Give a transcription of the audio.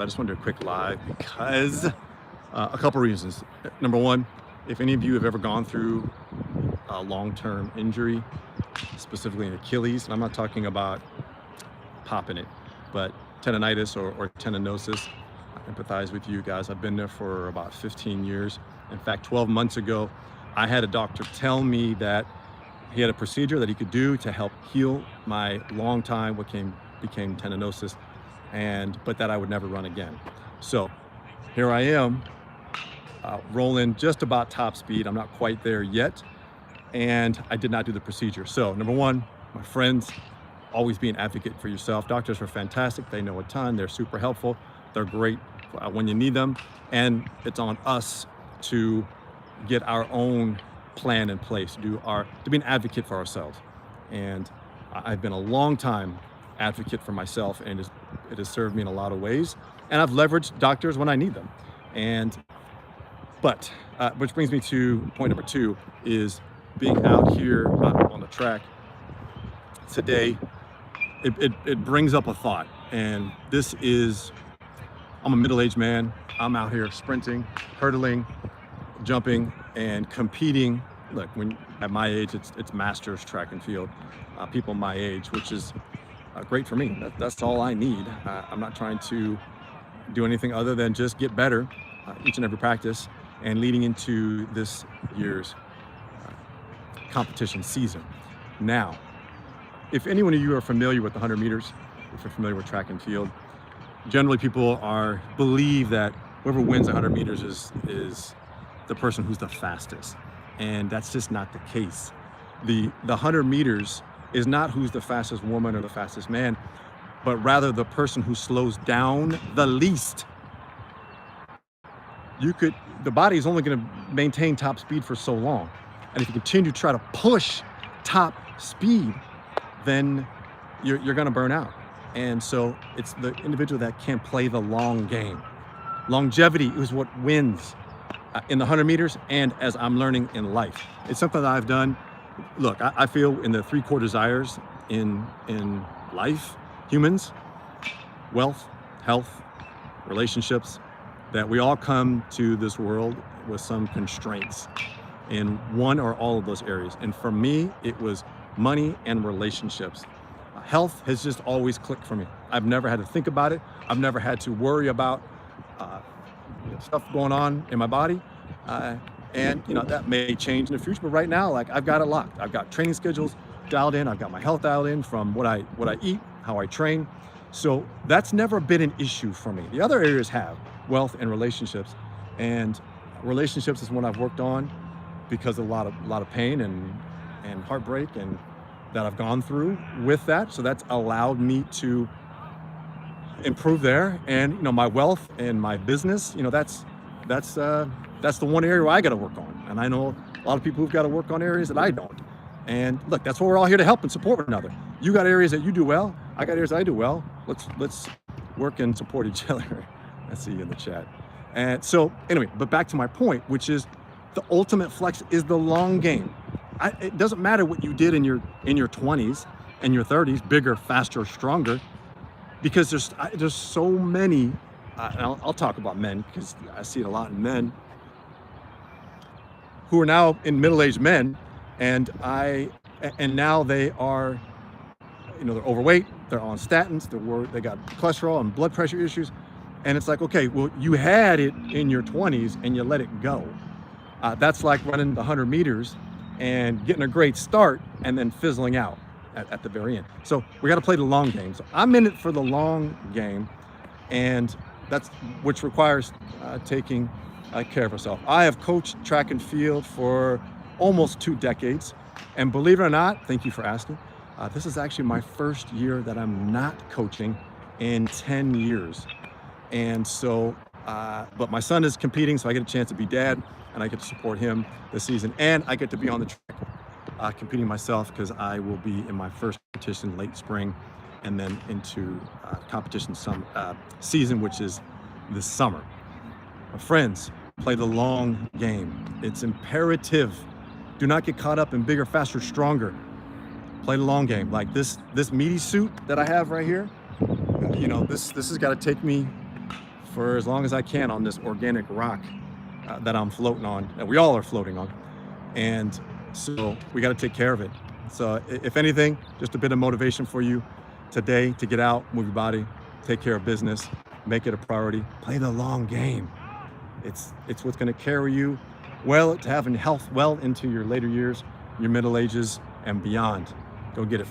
I just wanted to do a quick live because a couple reasons. Number one, if any of you have ever gone through a long-term injury, specifically in Achilles, and I'm not talking about popping it, but tendonitis or tendinosis, I empathize with you guys. I've been there for about 15 years. In fact, 12 months ago, I had a doctor tell me that he had a procedure that he could do to help heal my long time, what became tendinosis, but that I would never run again. So here I am, rolling just about top speed. I'm not quite there yet, and I did not do the procedure. So number one, my friends, always be an advocate for yourself. Doctors are fantastic. They know a ton. They're super helpful. They're great when you need them. And it's on us to get our own plan in place, to be an advocate for ourselves. And I've been a long time advocate for myself, and it has served me in a lot of ways. And I've leveraged doctors when I need them. But which brings me to point number two, is being out here on the track today. It brings up a thought, and this is, I'm a middle-aged man. I'm out here sprinting, hurdling, jumping, and competing. Look, when at my age, it's masters track and field. People my age, which is great for me. That's all I need. I'm not trying to do anything other than just get better each and every practice, and leading into this year's competition season. Now, if any one of you are familiar with the 100 meters, if you're familiar with track and field, generally people believe that whoever wins 100 meters is the person who's the fastest. And that's just not the case. The 100 meters is not who's the fastest woman or the fastest man, but rather the person who slows down the least. The body is only going to maintain top speed for so long. And if you continue to try to push top speed, then you're going to burn out. And so it's the individual that can play the long game. Longevity is what wins in the 100 meters, and as I'm learning in life. It's something that I've done. Look, I feel in the three core desires in life, humans, wealth, health, relationships, that we all come to this world with some constraints in one or all of those areas. And for me, it was money and relationships. Health has just always clicked for me. I've never had to think about it. I've never had to worry about stuff going on in my body. And that may change in the future, but right now, I've got it locked. I've got training schedules dialed in. I've got my health dialed in from what I eat, how I train. So that's never been an issue for me. The other areas have wealth and relationships, and relationships is one I've worked on because of a lot of pain and heartbreak and that I've gone through with that. So that's allowed me to improve there. And my wealth and my business, that's the one area where I got to work on. And I know a lot of people who've got to work on areas that I don't. And look, that's what we're all here to help and support one another. You got areas that you do well. I got areas I do well. Let's work and support each other. I see you in the chat. And so anyway, but back to my point, which is the ultimate flex is the long game. It doesn't matter what you did in your 20s and your 30s, bigger, faster, stronger, because there's so many. And I'll talk about men because I see it a lot in men who are now in middle-aged men, and now they are, they're overweight, they're on statins, they got cholesterol and blood pressure issues, and it's like, okay, well, you had it in your 20s and you let it go. That's like running the 100 meters and getting a great start and then fizzling out at the very end. So we got to play the long game. So I'm in it for the long game, and which requires taking care of yourself. I have coached track and field for almost 2 decades, and believe it or not, thank you for asking, this is actually my first year that I'm not coaching in 10 years. And so, but my son is competing, so I get a chance to be dad, and I get to support him this season, and I get to be on the track competing myself, because I will be in my first competition late spring, and then into competition season, which is this summer. My friends, play the long game. It's imperative. Do not get caught up in bigger, faster, stronger. Play the long game. Like this meaty suit that I have right here, this has got to take me for as long as I can on this organic rock that I'm floating on, that we all are floating on. And so we got to take care of it. So if anything, just a bit of motivation for you today to get out, move your body, take care of business, make it a priority, play the long game. It's what's going to carry you well to having health well into your later years, your middle ages, and beyond. Go get it.